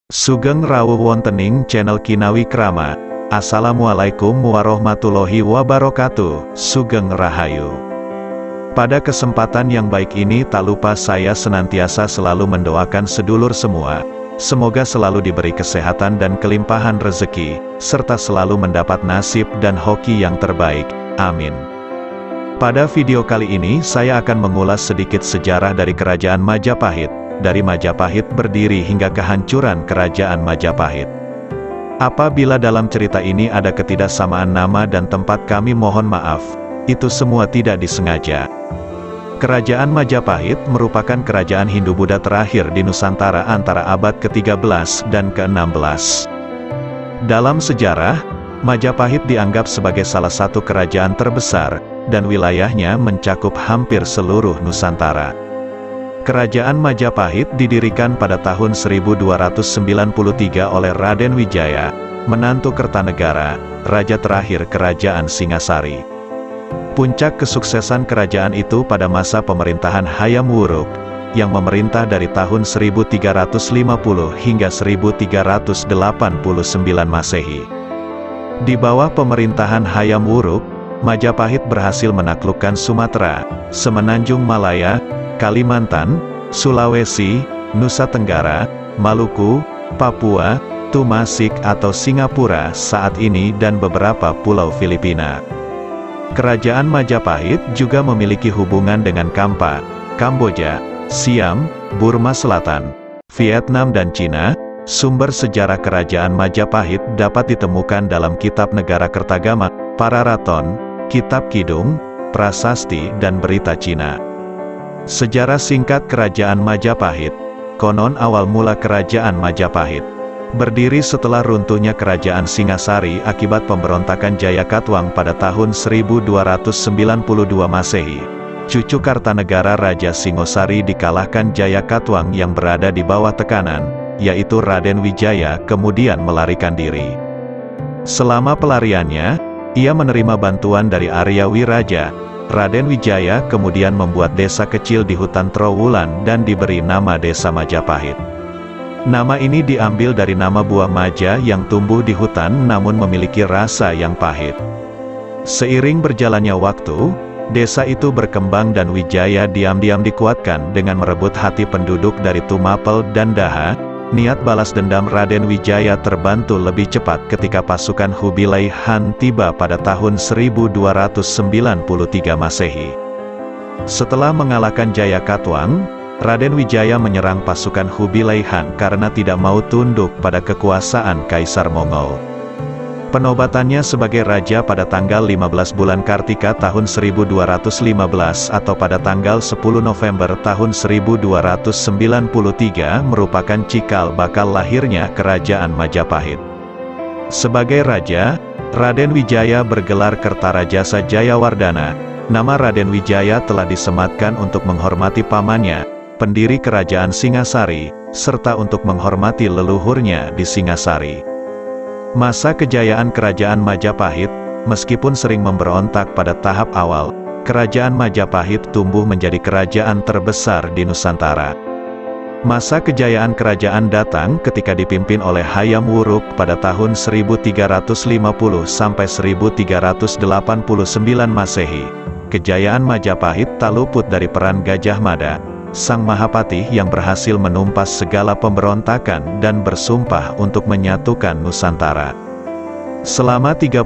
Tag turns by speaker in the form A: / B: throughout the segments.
A: Sugeng rawuh wontening channel Kinawi Krama. Assalamualaikum warahmatullahi wabarakatuh. Sugeng Rahayu. Pada kesempatan yang baik ini tak lupa saya senantiasa selalu mendoakan sedulur semua. Semoga selalu diberi kesehatan dan kelimpahan rezeki, serta selalu mendapat nasib dan hoki yang terbaik. Amin. Pada video kali ini saya akan mengulas sedikit sejarah dari Kerajaan Majapahit. Dari Majapahit berdiri hingga kehancuran Kerajaan Majapahit. Apabila dalam cerita ini ada ketidaksamaan nama dan tempat, kami mohon maaf. Itu semua tidak disengaja. Kerajaan Majapahit merupakan kerajaan Hindu-Buddha terakhir di Nusantara antara abad ke-13 dan ke-16. Dalam sejarah, Majapahit dianggap sebagai salah satu kerajaan terbesar, dan wilayahnya mencakup hampir seluruh Nusantara. Kerajaan Majapahit didirikan pada tahun 1293 oleh Raden Wijaya, menantu Kertanegara, raja terakhir Kerajaan Singasari. Puncak kesuksesan kerajaan itu pada masa pemerintahan Hayam Wuruk, yang memerintah dari tahun 1350 hingga 1389 Masehi. Di bawah pemerintahan Hayam Wuruk, Majapahit berhasil menaklukkan Sumatera, Semenanjung Malaya, Kalimantan, Sulawesi, Nusa Tenggara, Maluku, Papua, Tumasik atau Singapura saat ini dan beberapa pulau Filipina. Kerajaan Majapahit juga memiliki hubungan dengan Kampa, Kamboja, Siam, Burma Selatan, Vietnam dan Cina. Sumber sejarah Kerajaan Majapahit dapat ditemukan dalam Kitab Negara Kertagama, Pararaton, Kitab Kidung, Prasasti dan Berita Cina. Sejarah singkat Kerajaan Majapahit. Konon awal mula Kerajaan Majapahit berdiri setelah runtuhnya Kerajaan Singasari akibat pemberontakan Jayakatwang pada tahun 1292 Masehi. Cucu Kartanegara Raja Singosari dikalahkan Jayakatwang yang berada di bawah tekanan, yaitu Raden Wijaya, kemudian melarikan diri. Selama pelariannya, ia menerima bantuan dari Arya Wiraja. Raden Wijaya kemudian membuat desa kecil di hutan Trowulan dan diberi nama Desa Majapahit. Nama ini diambil dari nama buah maja yang tumbuh di hutan namun memiliki rasa yang pahit. Seiring berjalannya waktu, desa itu berkembang dan Wijaya diam-diam dikuatkan dengan merebut hati penduduk dari Tumapel dan Daha. Niat balas dendam Raden Wijaya terbantu lebih cepat ketika pasukan Kubilai Han tiba pada tahun 1293 Masehi. Setelah mengalahkan Jayakatwang, Raden Wijaya menyerang pasukan Kubilai Han karena tidak mau tunduk pada kekuasaan Kaisar Mongol. Penobatannya sebagai raja pada tanggal 15 bulan Kartika tahun 1215 atau pada tanggal 10 November tahun 1293 merupakan cikal bakal lahirnya Kerajaan Majapahit. Sebagai raja, Raden Wijaya bergelar Kertarajasa Jayawardana. Nama Raden Wijaya telah disematkan untuk menghormati pamannya, pendiri Kerajaan Singasari, serta untuk menghormati leluhurnya di Singasari. Masa kejayaan Kerajaan Majapahit, meskipun sering memberontak pada tahap awal, Kerajaan Majapahit tumbuh menjadi kerajaan terbesar di Nusantara. Masa kejayaan kerajaan datang ketika dipimpin oleh Hayam Wuruk pada tahun 1350 sampai 1389 Masehi. Kejayaan Majapahit tak luput dari peran Gajah Mada, Sang Mahapatih yang berhasil menumpas segala pemberontakan dan bersumpah untuk menyatukan Nusantara. Selama 39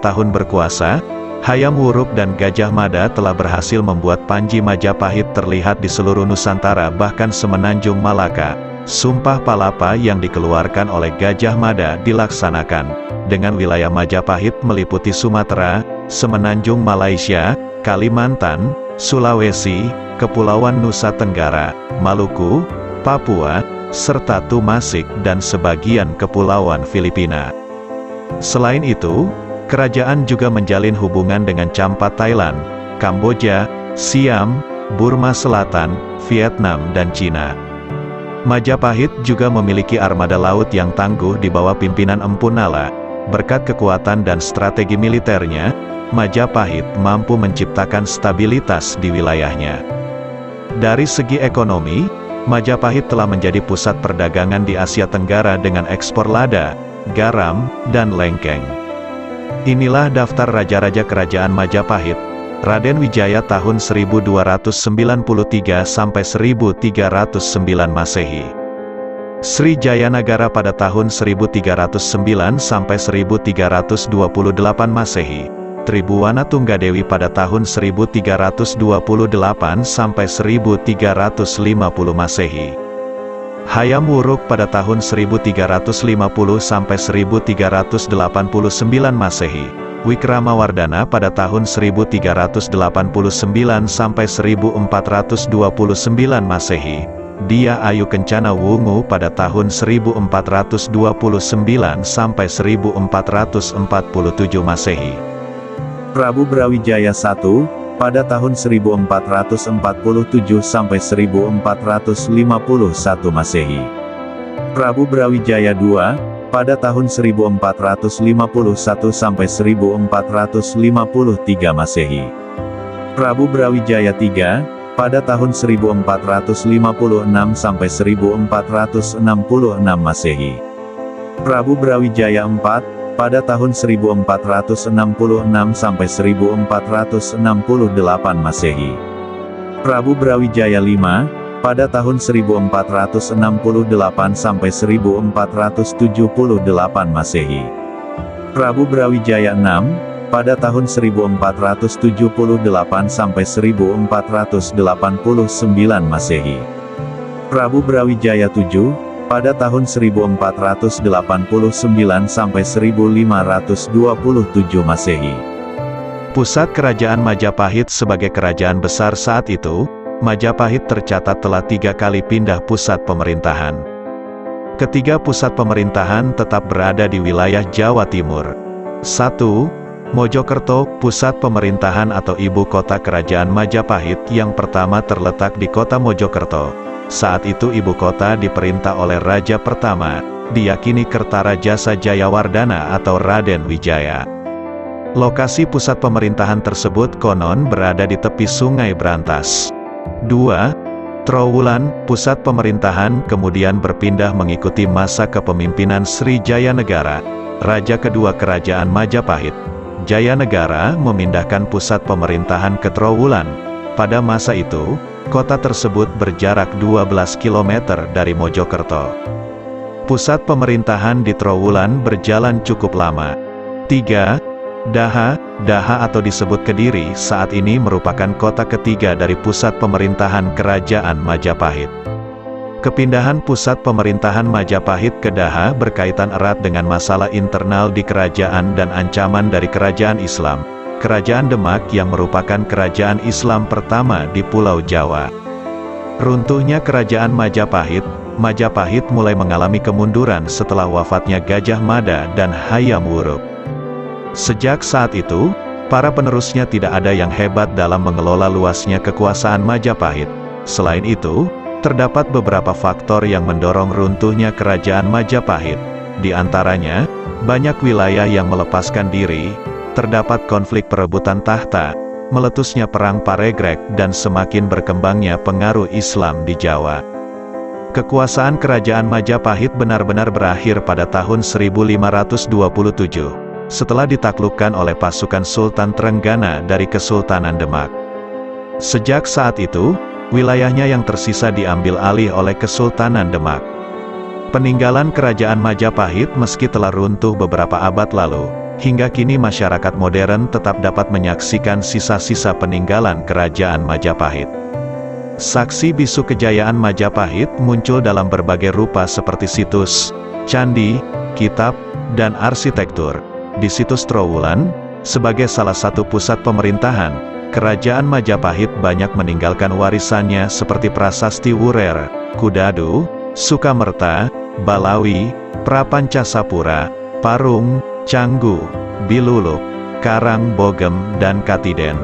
A: tahun berkuasa, Hayam Wuruk dan Gajah Mada telah berhasil membuat Panji Majapahit terlihat di seluruh Nusantara bahkan Semenanjung Malaka. Sumpah Palapa yang dikeluarkan oleh Gajah Mada dilaksanakan, dengan wilayah Majapahit meliputi Sumatera, Semenanjung Malaysia, Kalimantan, Sulawesi, Kepulauan Nusa Tenggara, Maluku, Papua, serta Tumasik dan sebagian kepulauan Filipina. Selain itu, kerajaan juga menjalin hubungan dengan Champa Thailand, Kamboja, Siam, Burma Selatan, Vietnam dan Cina. Majapahit juga memiliki armada laut yang tangguh di bawah pimpinan Empu Nala. Berkat kekuatan dan strategi militernya, Majapahit mampu menciptakan stabilitas di wilayahnya. Dari segi ekonomi, Majapahit telah menjadi pusat perdagangan di Asia Tenggara dengan ekspor lada, garam, dan lengkeng. Inilah daftar raja-raja kerajaan Majapahit. Raden Wijaya tahun 1293 sampai 1309 Masehi. Sri Jayanagara pada tahun 1309 sampai 1328 Masehi. Tribhuwana Tunggadewi pada tahun 1328 sampai 1350 Masehi. Hayam Wuruk pada tahun 1350 sampai 1389 Masehi. Wikramawardhana pada tahun 1389 sampai 1429 Masehi. Dia Ayu Kencana Wungu pada tahun 1429 sampai 1447 Masehi. Prabu Brawijaya I pada tahun 1447 sampai 1451 Masehi. Prabu Brawijaya II pada tahun 1451 sampai 1453 Masehi. Prabu Brawijaya III pada tahun 1456 sampai 1466 Masehi. Prabu Brawijaya IV pada tahun 1466 sampai 1468 Masehi. Prabu Brawijaya V pada tahun 1468 sampai 1478 Masehi. Prabu Brawijaya VI pada tahun 1478 sampai 1489 Masehi. Prabu Brawijaya VII pada tahun 1489 sampai 1527 Masehi. Pusat Kerajaan Majapahit. Sebagai kerajaan besar saat itu, Majapahit tercatat telah 3 kali pindah pusat pemerintahan. Ketiga pusat pemerintahan tetap berada di wilayah Jawa Timur. 1. Mojokerto, pusat pemerintahan atau ibu kota kerajaan Majapahit yang pertama terletak di kota Mojokerto. Saat itu ibu kota diperintah oleh Raja pertama, diyakini Kertarajasa Jayawardhana atau Raden Wijaya. Lokasi pusat pemerintahan tersebut konon berada di tepi Sungai Brantas. 2. Trowulan, pusat pemerintahan kemudian berpindah mengikuti masa kepemimpinan Sri Jayanegara, Raja kedua kerajaan Majapahit. Jayanegara memindahkan pusat pemerintahan ke Trowulan. Pada masa itu, kota tersebut berjarak 12 km dari Mojokerto. Pusat pemerintahan di Trowulan berjalan cukup lama. 3. Daha atau disebut Kediri saat ini merupakan kota ketiga dari pusat pemerintahan kerajaan Majapahit. Kepindahan pusat pemerintahan Majapahit ke Daha berkaitan erat dengan masalah internal di kerajaan dan ancaman dari kerajaan Islam, Kerajaan Demak yang merupakan kerajaan Islam pertama di Pulau Jawa. Runtuhnya kerajaan Majapahit, Majapahit mulai mengalami kemunduran setelah wafatnya Gajah Mada dan Hayam Wuruk. Sejak saat itu, para penerusnya tidak ada yang hebat dalam mengelola luasnya kekuasaan Majapahit. Selain itu, terdapat beberapa faktor yang mendorong runtuhnya kerajaan Majapahit. Di antaranya, banyak wilayah yang melepaskan diri, terdapat konflik perebutan tahta, meletusnya perang Paregrek dan semakin berkembangnya pengaruh Islam di Jawa. Kekuasaan kerajaan Majapahit benar-benar berakhir pada tahun 1527. Setelah ditaklukkan oleh pasukan Sultan Trenggana dari Kesultanan Demak. Sejak saat itu, wilayahnya yang tersisa diambil alih oleh Kesultanan Demak. Peninggalan kerajaan Majapahit meski telah runtuh beberapa abad lalu, hingga kini masyarakat modern tetap dapat menyaksikan sisa-sisa peninggalan kerajaan Majapahit. Saksi bisu kejayaan Majapahit muncul dalam berbagai rupa seperti situs, candi, kitab, dan arsitektur. Di situs Trowulan, sebagai salah satu pusat pemerintahan, kerajaan Majapahit banyak meninggalkan warisannya seperti Prasasti Wurer, Kudadu, Sukamerta, Balawi, Prapancasapura, Parung, Canggu, Biluluk, Karang Bogem, dan Katiden.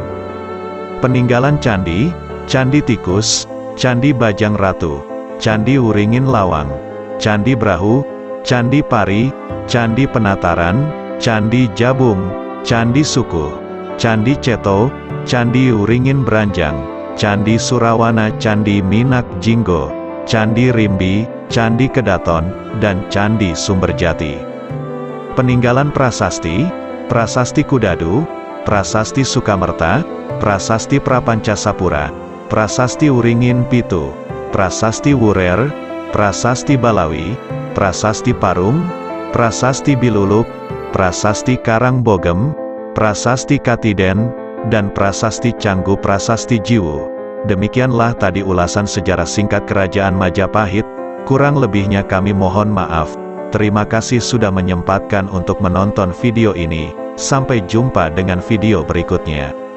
A: Peninggalan candi, Candi Tikus, Candi Bajang Ratu, Candi Wuringin Lawang, Candi Brahu, Candi Pari, Candi Penataran, Candi Jabung, Candi Suku, Candi Ceto, Candi Uringin Branjang, Candi Surawana, Candi Minak Jinggo, Candi Rimbi, Candi Kedaton, dan Candi Sumberjati. Peninggalan prasasti, Prasasti Kudadu, Prasasti Sukamerta, Prasasti Prapancasapura, Prasasti Uringin Pitu, Prasasti Wurer, Prasasti Balawi, Prasasti Parung, Prasasti Biluluk, Prasasti Karangbogem, Prasasti Katiden, dan Prasasti Canggu Prasasti Jiwu. Demikianlah tadi ulasan sejarah singkat Kerajaan Majapahit, kurang lebihnya kami mohon maaf. Terima kasih sudah menyempatkan untuk menonton video ini. Sampai jumpa dengan video berikutnya.